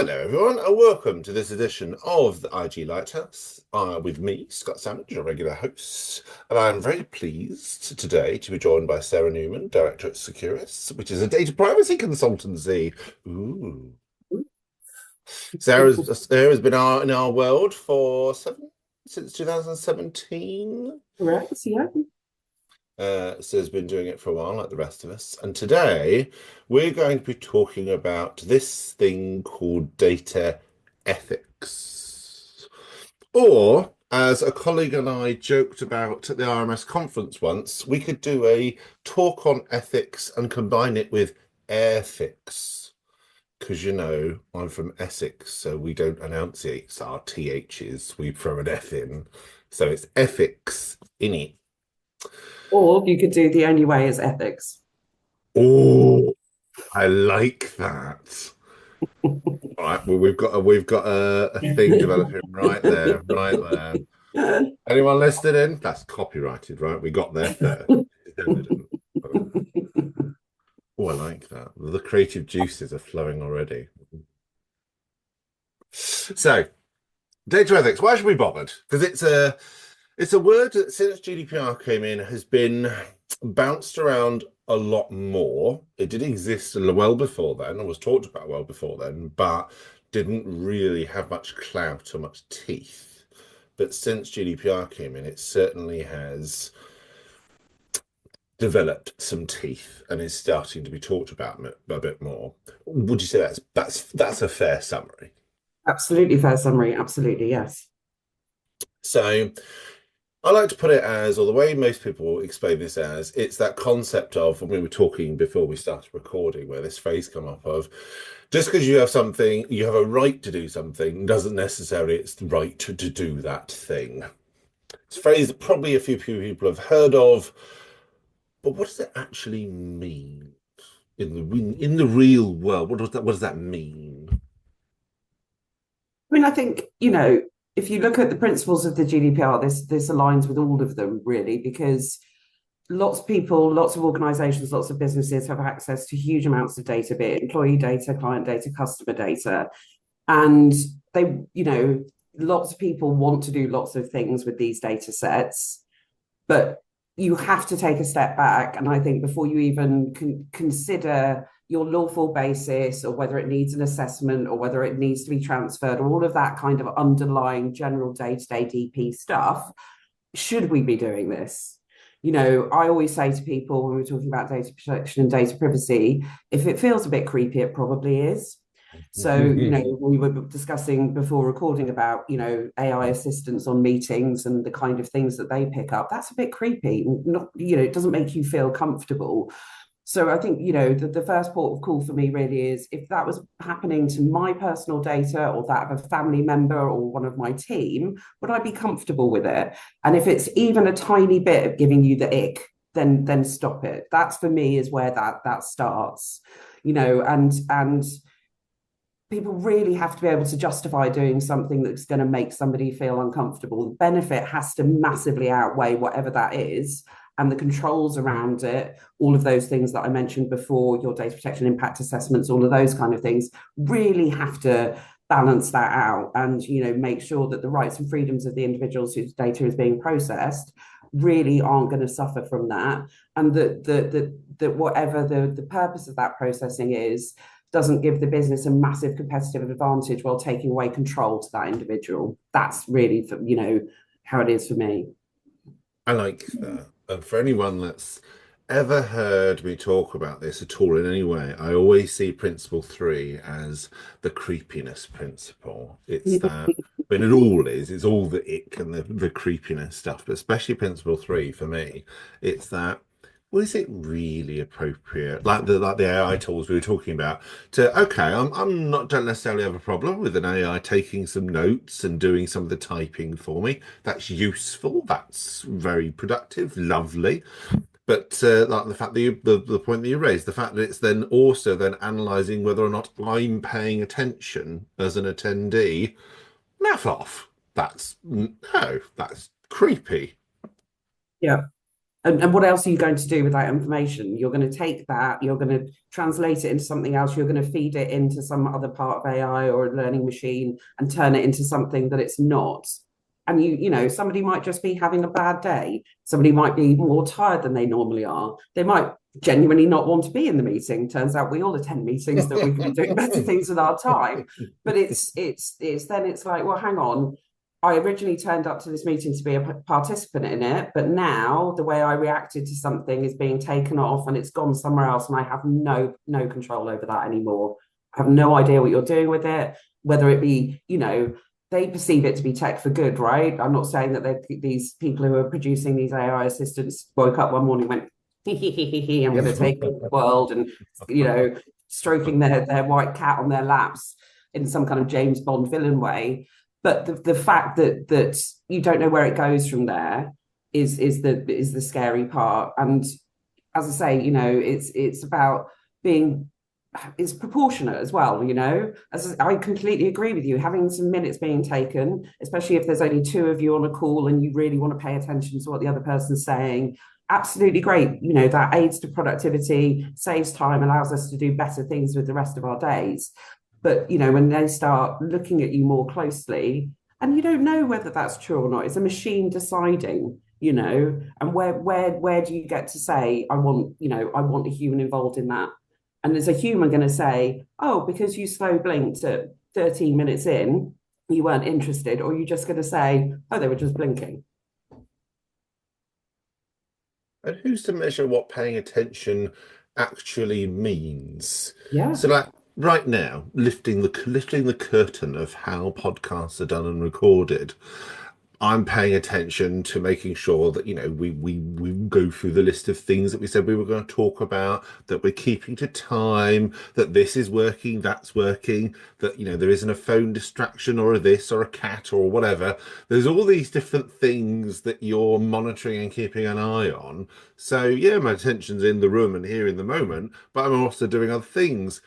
Hello, everyone, and welcome to this edition of the IG Lighthouse with me, Scott Sammons, your regular host. And I'm very pleased today to be joined by Sara Newman, Director at Securus, which is a data privacy consultancy. Ooh. Sarah's been in our world for since 2017. Correct, yeah. So has been doing it for a while, like the rest of us. And today we're going to be talking about this thing called data ethics. Or, as a colleague and I joked about at the RMS conference once, we could do a talk on ethics and combine it with airfix. Because, I'm from Essex, so we don't enunciate our THs, we throw an F in. So it's ethics in it. Or you could do the only way is ethics. Oh, I like that. All right, well, we've got a thing developing right there, right there. Anyone listening? That's copyrighted, right? We got there first. It's evident. Oh, I like that. The creative juices are flowing already. So, data ethics. Why should we bothered? Because it's a word that since GDPR came in has been bounced around a lot more. It did exist well before then and was talked about well before then, but didn't really have much clout or much teeth. But since GDPR came in, it certainly has developed some teeth and is starting to be talked about a bit more. Would you say that's a fair summary? Absolutely fair summary. Absolutely, yes. So I like to put it as, or the way most people explain this as, it's that concept of, and we were talking before we started recording, where this phrase come up of, just because you have something, you have a right to do something, doesn't necessarily it's the right to do that thing. It's a phrase that probably a few people have heard of, but what does it actually mean in the real world? What does that mean? I mean, I think, if you look at the principles of the GDPR, this aligns with all of them, really, because lots of people, lots of organizations, lots of businesses have access to huge amounts of data, be it employee data, client data, customer data. And lots of people want to do lots of things with these data sets, but you have to take a step back. And I think before you even consider your lawful basis or whether it needs an assessment or whether it needs to be transferred or all of that kind of underlying general day-to-day DP stuff, should we be doing this? I always say to people when we're talking about data protection and data privacy, if it feels a bit creepy, it probably is. So, we were discussing before recording about, AI assistants on meetings and the kind of things that they pick up. That's a bit creepy. Not, it doesn't make you feel comfortable. So I think, the first port of call for me really is if that was happening to my personal data or that of a family member or one of my team, would I be comfortable with it? And if it's even a tiny bit of giving you the ick, then stop it. That's for me is where that starts, and people really have to be able to justify doing something that's going to make somebody feel uncomfortable. The benefit has to massively outweigh whatever that is. And the controls around it, all of those things that I mentioned before, your data protection impact assessments, all of those kind of things, really have to balance that out and make sure that the rights and freedoms of the individuals whose data is being processed really aren't going to suffer from that, and that whatever the purpose of that processing is doesn't give the business a massive competitive advantage while taking away control to that individual. That's really, how it is for me. I like that. And for anyone that's ever heard me talk about this at all in any way, I always see principle three as the creepiness principle. It's that, when it all is, it's all the ick and the creepiness stuff, but especially principle three for me, it's that. Well, is it really appropriate? Like the AI tools we were talking about. Okay, I'm not don't necessarily have a problem with an AI taking some notes and doing some of the typing for me. That's useful. That's very productive. Lovely. But like the fact that the point that you raised, the fact that it's then also then analysing whether or not I'm paying attention as an attendee. Naff off. That's no, that's creepy. Yeah. And what else are you going to do with that information? You're going to take that, you're going to translate it into something else, you're going to feed it into some other part of AI or a learning machine and turn it into something that it's not. And somebody might just be having a bad day. Somebody might be more tired than they normally are. They might genuinely not want to be in the meeting. Turns out we all attend meetings that we could be doing better things with our time. But it's like, well, hang on, I originally turned up to this meeting to be a participant in it, but now the way I reacted to something is being taken off and it's gone somewhere else, and I have no control over that anymore. I have no idea what you're doing with it, whether it be, they perceive it to be tech for good, right? I'm not saying that these people who are producing these AI assistants woke up one morning and went, I'm going to take over the world, and stroking their white cat on their laps in some kind of James Bond villain way. But the fact that you don't know where it goes from there is the scary part. And as I say, it's about being it's proportionate as well, as I completely agree with you, having some minutes being taken, especially if there's only two of you on a call and you really want to pay attention to what the other person's saying. Absolutely great. That aids to productivity, saves time, allows us to do better things with the rest of our days. But when they start looking at you more closely, and you don't know whether that's true or not, it's a machine deciding, and where do you get to say, I want a human involved in that? And is a human going to say, oh, because you slow blinked at 13 minutes in, you weren't interested, or are you just going to say, oh, they were just blinking? And who's to measure what paying attention actually means? Yeah. So, like right now, lifting the curtain of how podcasts are done and recorded, I'm paying attention to making sure that we go through the list of things that we said we were going to talk about, that we're keeping to time, that this is working, that's working, that there isn't a phone distraction or a this or a cat or whatever. There's all these different things that you're monitoring and keeping an eye on. So yeah, my attention's in the room and here in the moment, but I'm also doing other things.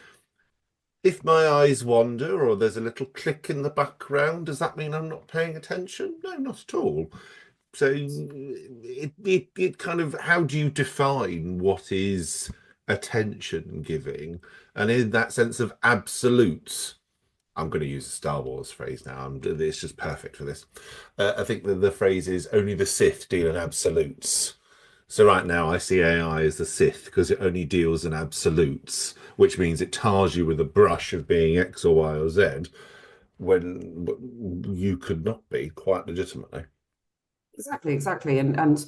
If my eyes wander or there's a little click in the background, does that mean I'm not paying attention? No, not at all. So it kind of, how do you define what is attention giving? And in that sense of absolutes, I'm going to use a Star Wars phrase now. It's just perfect for this. I think that the phrase is only the Sith deal in absolutes. So right now I see AI as the Sith because it only deals in absolutes, which means it tars you with a brush of being X or Y or Z when you could not be quite legitimately. Exactly. And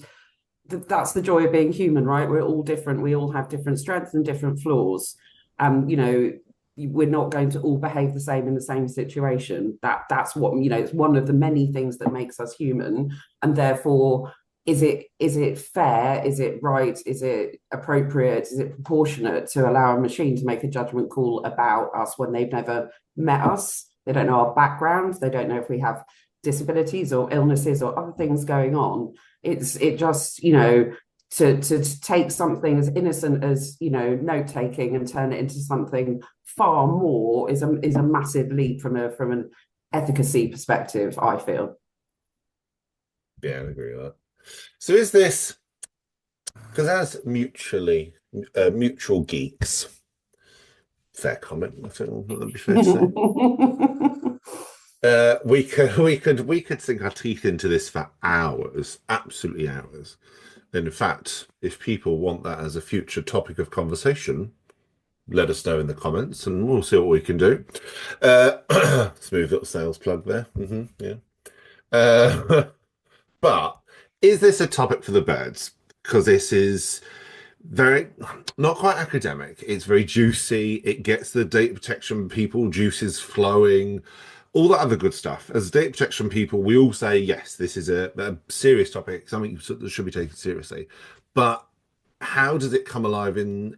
that's the joy of being human, right? We're all different. We all have different strengths and different flaws. And we're not going to all behave the same in the same situation. That's what, it's one of the many things that makes us human. And therefore, is it fair? Is it right? Is it appropriate? Is it proportionate to allow a machine to make a judgment call about us when they've never met us? They don't know our background. They don't know if we have disabilities or illnesses or other things going on. It just, to take something as innocent as note taking and turn it into something far more is a massive leap from an efficacy perspective, I feel. Yeah, I agree with that. So is this because as mutual geeks, fair comment, I think that'd be fair to say. We could sink our teeth into this for hours, absolutely hours. And in fact, if people want that as a future topic of conversation, let us know in the comments and we'll see what we can do. Smooth little sales plug there. Yeah. But is this a topic for the birds? Because this is very not quite academic. It's very juicy. It gets the data protection people juices flowing, all that other good stuff. As data protection people, we all say yes, this is a serious topic, something that should be taken seriously. But how does it come alive in?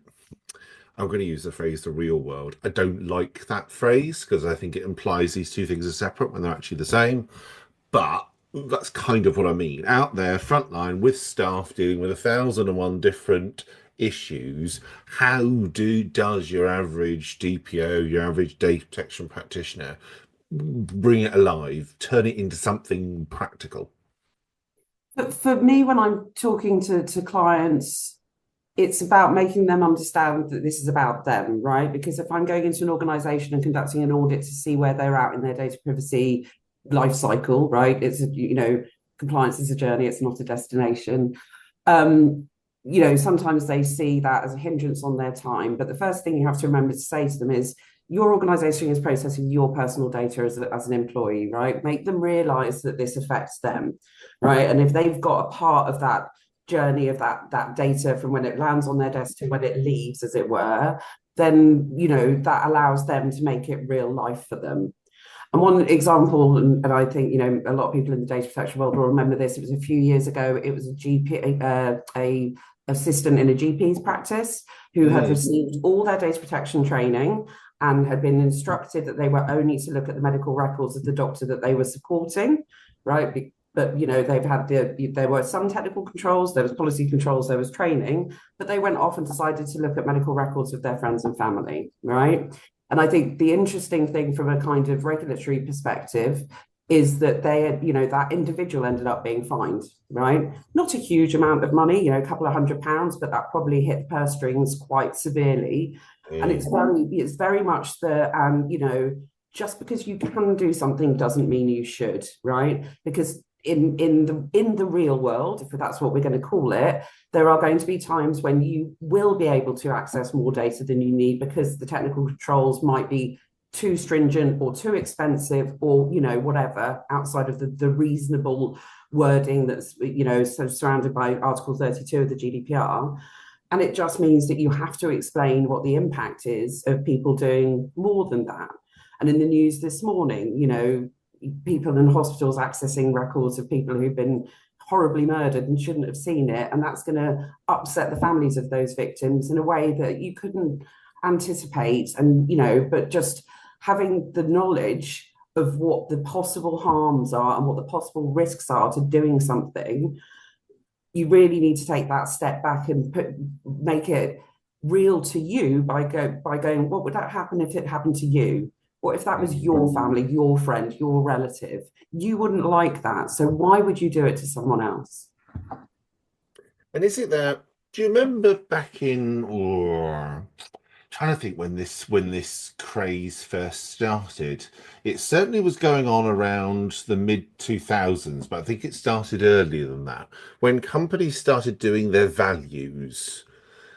I'm going to use the phrase the real world. I don't like that phrase because I think it implies these two things are separate when they're actually the same. But that's kind of what I mean. Out there, frontline with staff dealing with 1,001 different issues. How does your average DPO, your average data protection practitioner, bring it alive, turn it into something practical? But for me, when I'm talking to clients, it's about making them understand that this is about them, right? Because if I'm going into an organization and conducting an audit to see where they're at in their data privacy life cycle, right? Compliance is a journey, it's not a destination. Um, Sometimes they see that as a hindrance on their time. But the first thing you have to remember to say to them is your organization is processing your personal data as an employee, right? Make them realize that this affects them, right? And if they've got a part of that journey of that data from when it lands on their desk to when it leaves, as it were, then that allows them to make it real life for them. And one example, and I think a lot of people in the data protection world will remember this. It was a few years ago. It was a GP, a assistant in a GP's practice who had Mm, received all their data protection training and had been instructed that they were only to look at the medical records of the doctor that they were supporting, right? But they've had there were some technical controls, there was policy controls, there was training, but they went off and decided to look at medical records of their friends and family, right? And I think the interesting thing from a kind of regulatory perspective is that that individual ended up being fined, right? Not a huge amount of money, a couple of £100, but that probably hit the purse strings quite severely. And mm, it's very much just because you can do something doesn't mean you should, right? Because in the real world, if that's what we're going to call it, there are going to be times when you will be able to access more data than you need because the technical controls might be too stringent or too expensive or whatever outside of the reasonable wording that's sort of surrounded by Article 32 of the GDPR. And it just means that you have to explain what the impact is of people doing more than that. And in the news this morning, people in hospitals accessing records of people who've been horribly murdered and shouldn't have seen it. And that's going to upset the families of those victims in a way that you couldn't anticipate. And, but just having the knowledge of what the possible harms are and what the possible risks are to doing something, you really need to take that step back and make it real to you by going, what would that happen if it happened to you? What if that was mm. your family, your friend, your relative? You wouldn't like that. So why would you do it to someone else? And is it that, do you remember back in, or trying to think when this craze first started? It certainly was going on around the mid 2000s, but I think it started earlier than that, when companies started doing their values.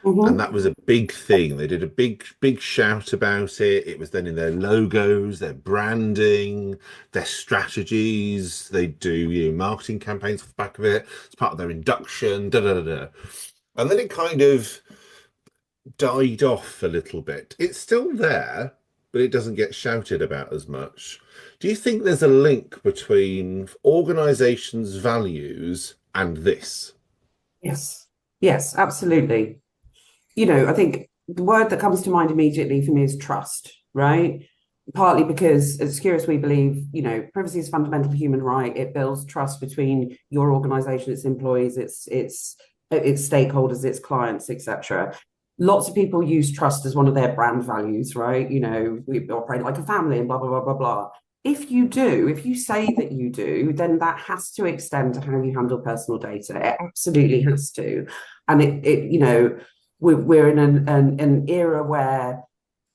And Mm-hmm. that was a big thing. They did a big shout about it. It was then in their logos, their branding, their strategies. They do, marketing campaigns off the back of it. It's part of their induction, da da da da. And then it kind of died off a little bit. It's still there, but it doesn't get shouted about as much. Do you think there's a link between organizations' values and this? Yes. Yes, absolutely. I think the word that comes to mind immediately for me is trust, right? Partly because at Securus we believe, privacy is a fundamental human right. It builds trust between your organization, its employees, its stakeholders, its clients, etc. Lots of people use trust as one of their brand values, right? We operate like a family and blah blah blah blah blah. If you say that you do, then that has to extend to how you handle personal data. It absolutely has to. And we're in an era where,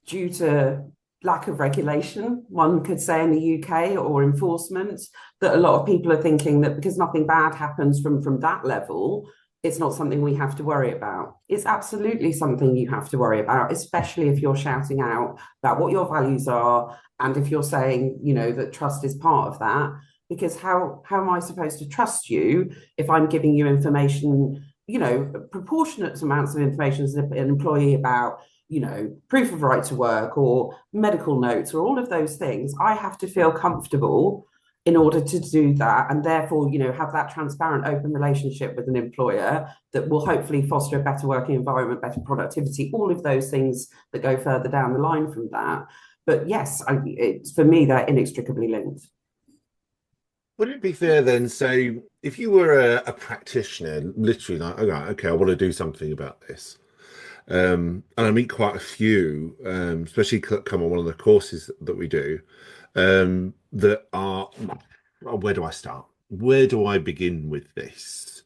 due to lack of regulation, one could say in the UK, or enforcement, that a lot of people are thinking that because nothing bad happens from that level, it's not something we have to worry about. It's absolutely something you have to worry about, especially if you're shouting out about what your values are and if you're saying, that trust is part of that. Because how am I supposed to trust you if I'm giving you information, proportionate amounts of information as an employee about, proof of right to work or medical notes or all of those things? I have to feel comfortable in order to do that, and therefore have that transparent open relationship with an employer that will hopefully foster a better working environment, better productivity, all of those things that go further down the line from that. But yes, it's, for me, they're inextricably linked. Would it be fair then, say, if you were a practitioner, literally like, okay, I want to do something about this, and I meet quite a few, especially come on one of the courses that we do, that are, well, where do I start? where do I begin with this?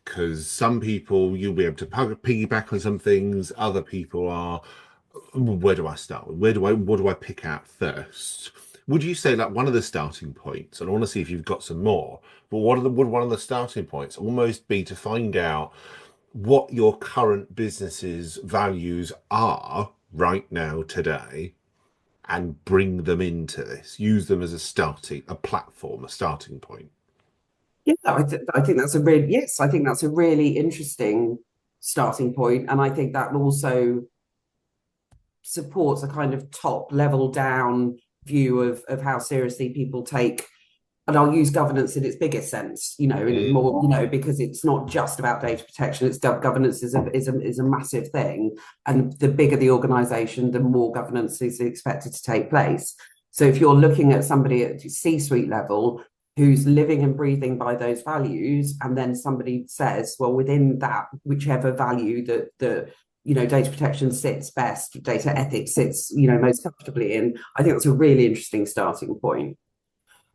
Because some people you'll be able to piggyback on some things, other people are, where do I start with? What do I pick out first? Would you say like one of the starting points, and I want to see if you've got some more, but would one of the starting points almost be to find out what your current business's values are right now today and bring them into this, use them as a platform, a starting point. Yeah, I think that's a really, yes, I think that's a really interesting starting point, and I think that also supports a kind of top level down view of how seriously people take, and I'll use governance in its biggest sense, in Mm. more, because it's not just about data protection. It's governance is a massive thing, and the bigger the organization, the more governance is expected to take place. So if you're looking at somebody at C-suite level who's living and breathing by those values, and then somebody says, well, within that, whichever value that data protection sits best, data ethics sits, most comfortably in, I think that's a really interesting starting point.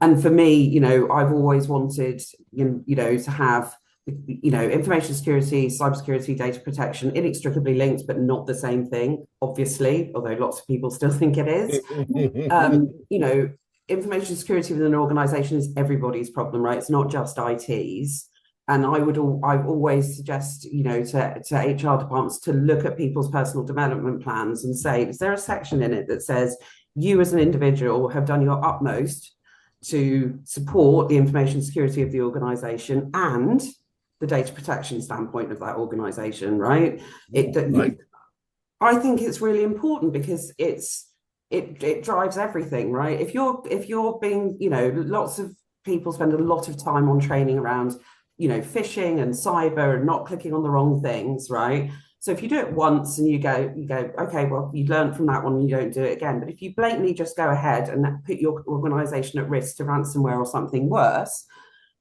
And for me, I've always wanted, to have, information security, cybersecurity, data protection inextricably linked, but not the same thing, obviously, although lots of people still think it is. You know, Information security within an organization is everybody's problem, right? It's not just IT's. And I've always suggest, to HR departments to look at people's personal development plans and say, is there a section in it that says you as an individual have done your utmost to support the information security of the organization and the data protection standpoint of that organization, right? Right. I think it's really important because it drives everything, right? If you're being, lots of people spend a lot of time on training around, phishing and cyber and not clicking on the wrong things, right? So if you do it once and you go, okay, well, you learned from that one and you don't do it again. But if you blatantly just go ahead and put your organization at risk to ransomware or something worse,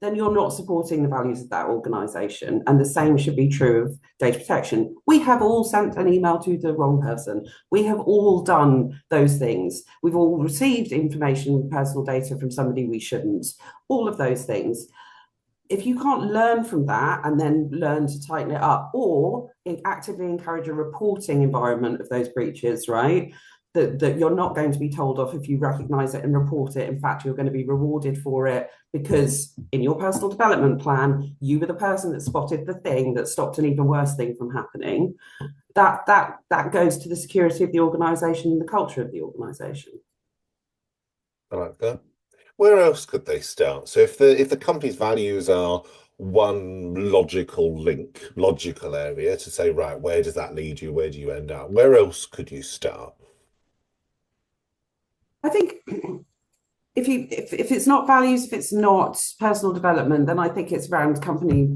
then you're not supporting the values of that organization. And the same should be true of data protection. We have all sent an email to the wrong person. We have all done those things. We've all received information, personal data from somebody we shouldn't. All of those things. If you can't learn from that and then learn to tighten it up, or actively encourage a reporting environment of those breaches, right? That you're not going to be told off if you recognize it and report it. In fact, you're going to be rewarded for it because in your personal development plan, you were the person that spotted the thing that stopped an even worse thing from happening. That goes to the security of the organization and the culture of the organization. I like that. Where else could they start? So if the company's values are one logical area to say, right, where does that lead you? Where do you end up? Where else could you start? I think if it's not values, if it's not personal development, then I think it's around company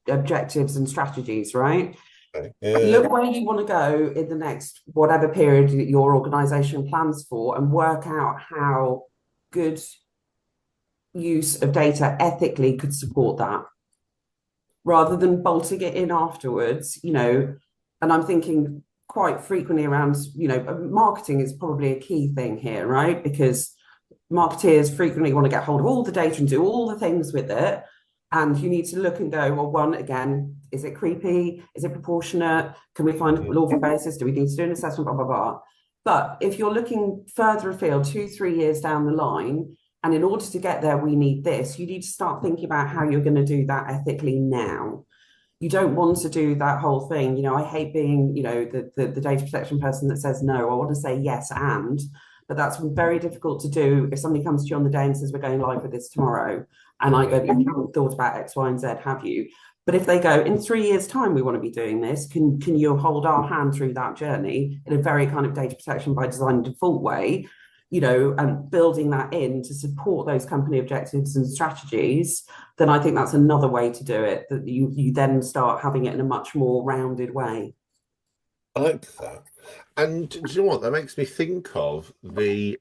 objectives and strategies, right? Okay. Yeah. Look where you want to go in the next whatever period your organization plans for, and work out how good use of data ethically could support that, rather than bolting it in afterwards. And I'm thinking quite frequently around, marketing is probably a key thing here, right? Because marketeers frequently want to get hold of all the data and do all the things with it. And you need to look and go, well, one, again, is it creepy? Is it proportionate? Can we find a lawful basis? Do we need to do an assessment? Blah, blah, blah. But if you're looking further afield, 2, 3 years down the line, and in order to get there, we need this, you need to start thinking about how you're going to do that ethically now. You don't want to do that whole thing. I hate being, the data protection person that says no. I want to say yes, but that's very difficult to do if somebody comes to you on the day and says, we're going live with this tomorrow. And I go, you haven't thought about X, Y, and Z, have you? But if they go, in 3 years' time, we want to be doing this, can you hold our hand through that journey in a very kind of data protection by design default way, and building that in to support those company objectives and strategies, then I think that's another way to do it, that you then start having it in a much more rounded way. I like that. And do you know what? That makes me think of the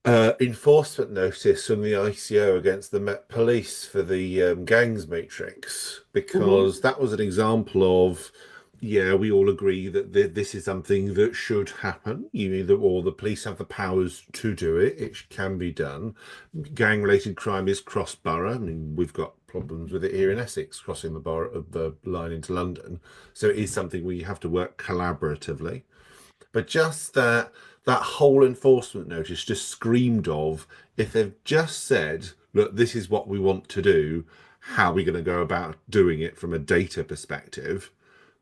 enforcement notice from the ICO against the Met Police for the gangs matrix, Mm-hmm. because that was an example of yeah, we all agree that this is something that should happen. You either or the police have the powers to do it. It can be done. Gang-related crime is cross-borough. I mean, we've got problems with it here in Essex, crossing the borough of the line into London. So it is something where you have to work collaboratively. But just that whole enforcement notice just screamed of if they've just said, look, this is what we want to do, how are we going to go about doing it from a data perspective?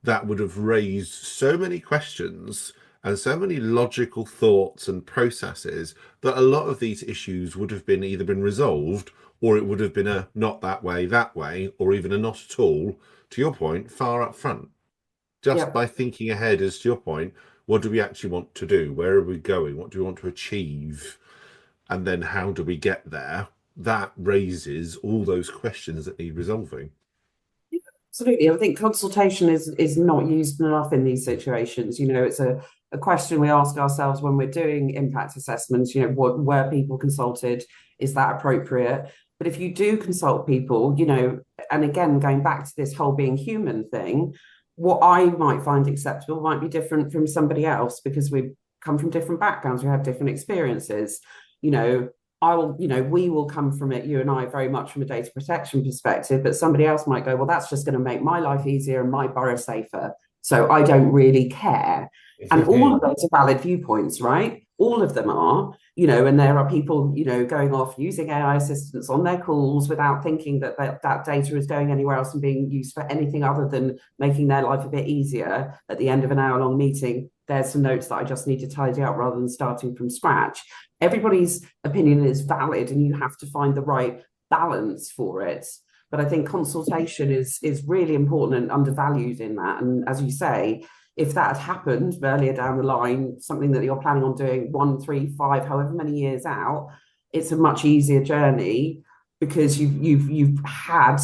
That would have raised so many questions and so many logical thoughts and processes that a lot of these issues would have been either been resolved or it would have been a not that way, or even a not at all, to your point, far up front. Just Yep. by thinking ahead, as to your point, what do we actually want to do? Where are we going? What do we want to achieve? And then how do we get there? That raises all those questions that need resolving. Absolutely. I think consultation is not used enough in these situations. It's a question we ask ourselves when we're doing impact assessments, what were people consulted? Is that appropriate? But if you do consult people, and again, going back to this whole being human thing, what I might find acceptable might be different from somebody else because we come from different backgrounds, we have different experiences. You know, we will come from it, you and I, very much from a data protection perspective, but somebody else might go, well, that's just going to make my life easier and my borough safer. So I don't really care. And all of those are valid viewpoints, right? All of them are, and there are people, going off using AI assistants on their calls without thinking that data is going anywhere else and being used for anything other than making their life a bit easier. At the end of an hour-long meeting, there's some notes that I just need to tidy up rather than starting from scratch. Everybody's opinion is valid and you have to find the right balance for it. But I think consultation is really important and undervalued in that. And as you say, if that had happened earlier down the line, something that you're planning on doing 1, 3, 5, however many years out, it's a much easier journey because you've had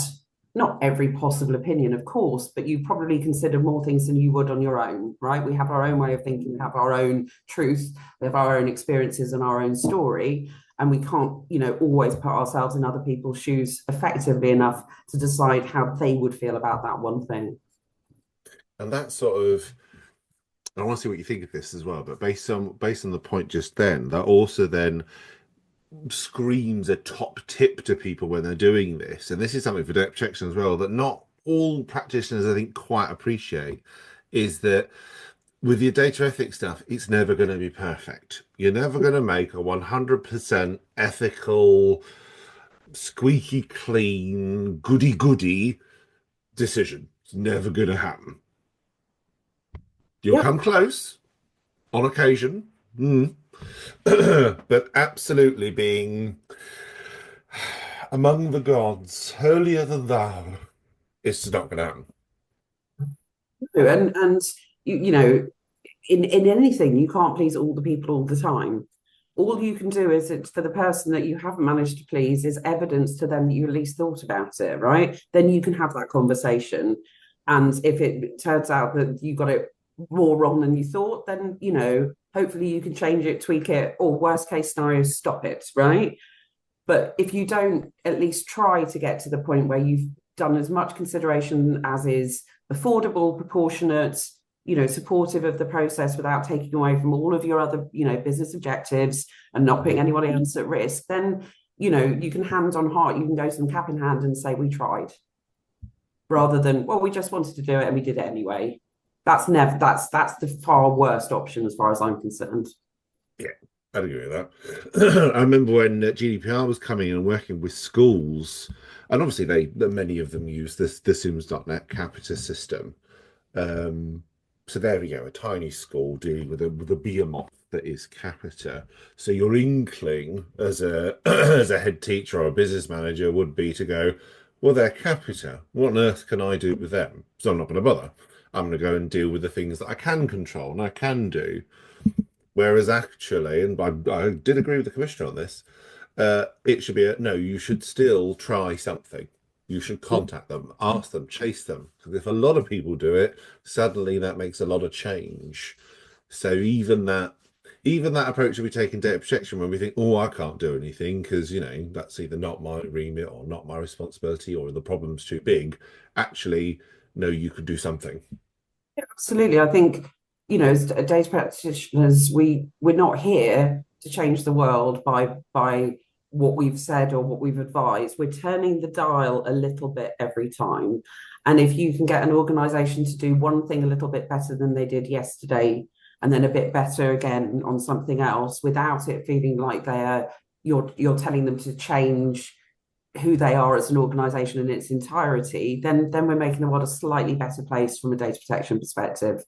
not every possible opinion, of course, but you probably consider more things than you would on your own, right? We have our own way of thinking, we have our own truth, we have our own experiences and our own story. And we can't, always put ourselves in other people's shoes effectively enough to decide how they would feel about that one thing. And that sort of, I want to see what you think of this as well, but based on the point just then, that also then screams a top tip to people when they're doing this. And this is something for data protection as well, that not all practitioners I think quite appreciate, is that with your data ethics stuff, it's never going to be perfect. You're never going to make a 100% ethical, squeaky clean, goody goody decision. It's never going to happen. You'll Yep. come close on occasion, but absolutely being among the gods, holier than thou, is not going to happen. And in anything, you can't please all the people all the time. All you can do is it's for the person that you haven't managed to please is evidence to them that you at least thought about it, right? Then you can have that conversation. And if it turns out that you got it more wrong than you thought, then hopefully you can change it, tweak it, or worst case scenario, stop it, right? But if you don't at least try to get to the point where you've done as much consideration as is affordable, proportionate, supportive of the process without taking away from all of your other, business objectives and not putting anybody else at risk, then, you can hand on heart, you can go to them cap in hand and say, we tried, rather than, well, we just wanted to do it and we did it anyway. That's the far worst option as far as I'm concerned. Yeah, I'd agree with that. I remember when GDPR was coming and working with schools, and obviously many of them use the SIMS.net Capita system. Um, so there we go, a tiny school dealing with a behemoth that is Capita. So your inkling as a as a head teacher or a business manager would be to go, well, they're Capita. What on earth can I do with them? So I'm not going to bother. I'm going to go and deal with the things that I can control and I can do. Whereas actually, and I did agree with the commissioner on this, it should be no, you should still try something. You should contact them, ask them, chase them. Because if a lot of people do it, suddenly that makes a lot of change. So even that approach that we take in data protection when we think, oh, I can't do anything because, that's either not my remit or not my responsibility or the problem's too big. Actually, no, you could do something. Absolutely. I think, as data practitioners, we're not here to change the world by what we've said or what we've advised. We're turning the dial a little bit every time. And if you can get an organization to do one thing a little bit better than they did yesterday, and then a bit better again on something else, without it feeling like you're telling them to change who they are as an organization in its entirety, then we're making the world a slightly better place from a data protection perspective.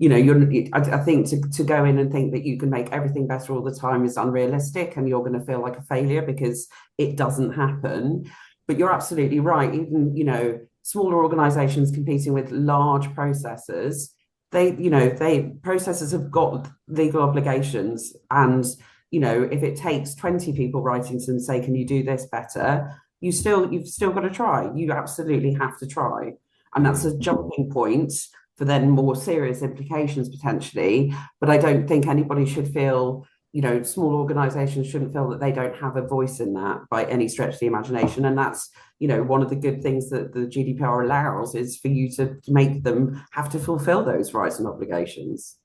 I think to go in and think that you can make everything better all the time is unrealistic, and you're going to feel like a failure because it doesn't happen. But you're absolutely right. Even, smaller organizations competing with large processors, they processors have got legal obligations, and if it takes 20 people writing to them say, can you do this better, you've still got to try. You absolutely have to try. And that's Mm. a jumping point for then more serious implications potentially. But I don't think anybody should feel, small organizations shouldn't feel that they don't have a voice in that by any stretch of the imagination. And that's, one of the good things that the GDPR allows is for you to make them have to fulfill those rights and obligations.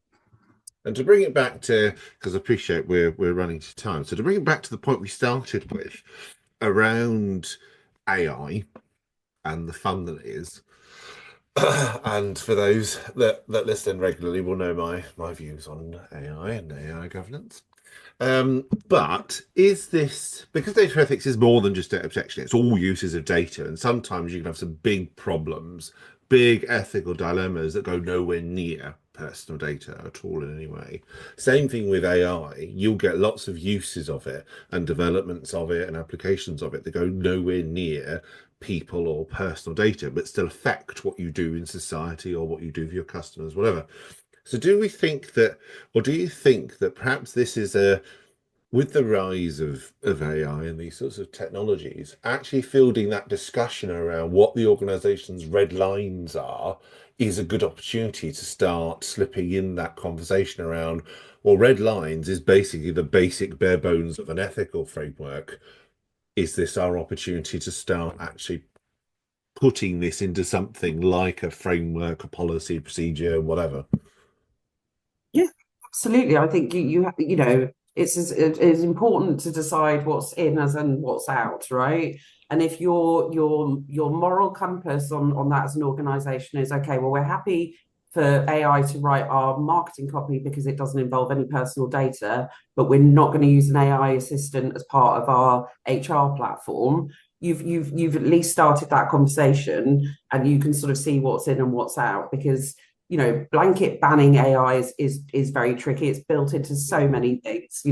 And to bring it back to, because I appreciate we're running to time, so to bring it back to the point we started with around AI and the fun that it is. And for those that listen regularly will know my views on AI and AI governance. But is this because data ethics is more than just data protection? It's all uses of data, and sometimes you can have some big problems, big ethical dilemmas that go nowhere near personal data at all in any way. Same thing with AI. You'll get lots of uses of it and developments of it and applications of it that go nowhere near people or personal data, but still affect what you do in society or what you do for your customers, whatever. So do we think that, or do you think that perhaps this is with the rise of AI and these sorts of technologies, actually fielding that discussion around what the organization's red lines are is a good opportunity to start slipping in that conversation around, well, red lines is basically the basic bare bones of an ethical framework. Is this our opportunity to start actually putting this into something like a framework, a policy, procedure, whatever? Yeah, absolutely. I think it's important to decide what's in as and what's out, right? And if your moral compass on that as an organization is okay, well, we're happy for AI to write our marketing copy because it doesn't involve any personal data, but we're not going to use an AI assistant as part of our HR platform. You've at least started that conversation, and you can sort of see what's in and what's out, because blanket banning AI is very tricky. It's built into so many things,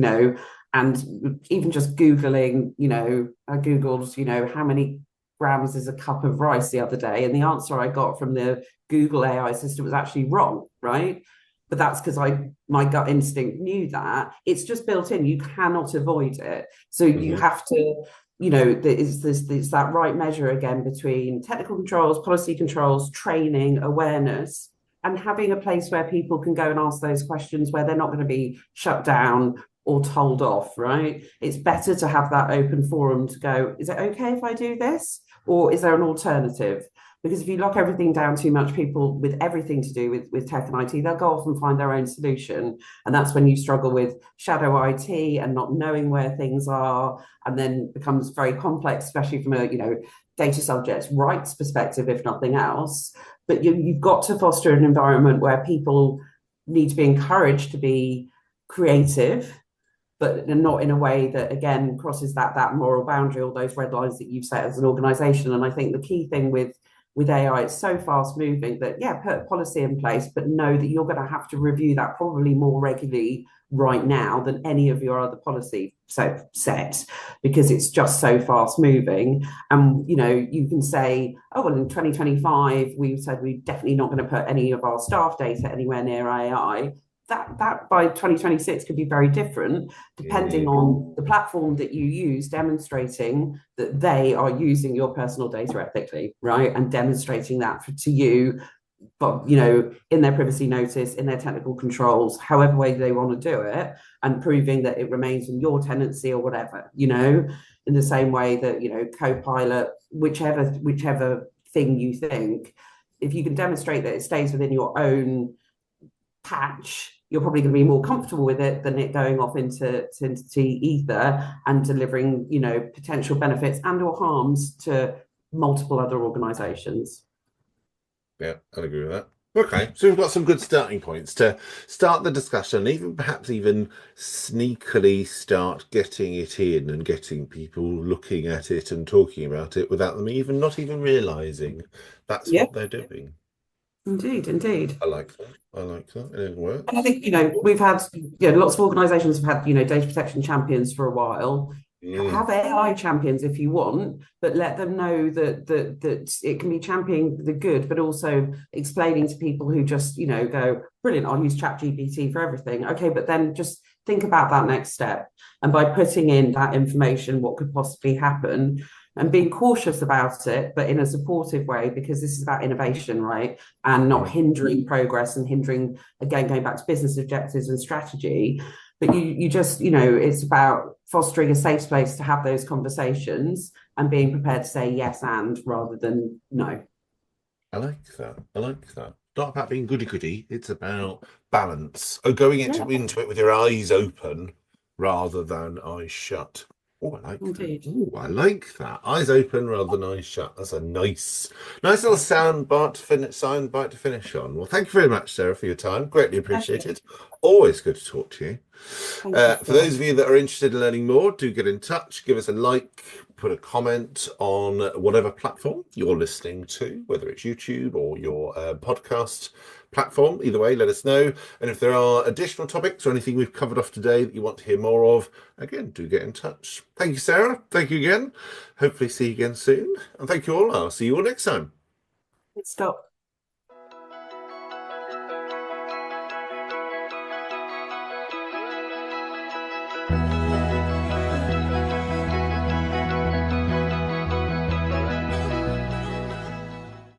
and even just Googling, I Googled, how many grams is a cup of rice the other day, and the answer I got from the Google AI system was actually wrong, right? But that's because my gut instinct knew that. It's just built in. You cannot avoid it. So you Hmm. have to, there's that right measure again between technical controls, policy controls, training, awareness, and having a place where people can go and ask those questions where they're not going to be shut down or told off, right? It's better to have that open forum to go, is it okay if I do this? Or is there an alternative? Because if you lock everything down too much, people with everything to do with tech and IT, they'll go off and find their own solution. And that's when you struggle with shadow IT and not knowing where things are, and then becomes very complex, especially from a data subject rights perspective, if nothing else. But you've got to foster an environment where people need to be encouraged to be creative, but not in a way that again crosses that moral boundary or those red lines that you've set as an organization. And I think the key thing with AI, it's so fast moving that yeah, put policy in place, but know that you're going to have to review that probably more regularly right now than any of your other policy sets, because it's just so fast moving. And you can say, oh well, in 2025 we said we're definitely not going to put any of our staff data anywhere near AI. That by 2026 could be very different depending Mm. on the platform that you use, demonstrating that they are using your personal data ethically, right? And demonstrating that to you, but in their privacy notice, in their technical controls, however way they want to do it, and proving that it remains in your tenancy or whatever, in the same way that Copilot, whichever thing you think, if you can demonstrate that it stays within your own patch, you're probably going to be more comfortable with it than it going off into ether and delivering, potential benefits and or harms to multiple other organizations. Yeah, I'd agree with that. Okay, so we've got some good starting points to start the discussion, even perhaps even sneakily start getting it in and getting people looking at it and talking about it without them even not even realizing that's Yeah, what they're doing. indeed, indeed. I like that. I like that. It And I works. think, we've had, lots of organizations have had, data protection champions for a while. Mm, Have AI champions if you want, but let them know that it can be championing the good, but also explaining to people who just, go, brilliant, I'll use ChatGPT for everything. Okay, but then just think about that next step. And by putting in that information, what could possibly happen, and being cautious about it, but in a supportive way, because this is about innovation, right? And not mm. hindering progress and hindering, again, going back to business objectives and strategy. But you just, it's about fostering a safe space to have those conversations and being prepared to say yes and rather than no. I like that. I like that. Not about being goody goody. It's about balance. Oh, going Yeah, into it with your eyes open rather than eyes shut. Oh, I like that. indeed. Oh, I like that. Eyes open rather than eyes shut. That's a nice little sound bite to finish on. Well, thank you very much, Sarah, for your time. Greatly Pleasure. appreciated. Always good to talk to you. Thank you, For those Phil. of you that are interested in learning more, do get in touch, give us a like, put a comment on whatever platform you're listening to, whether it's YouTube or your podcast platform. Either way, let us know. And if there are additional topics or anything we've covered off today that you want to hear more of, again, do get in touch. Thank you, Sarah. Thank you again. Hopefully see you again soon. And thank you all. I'll see you all next time. Stop.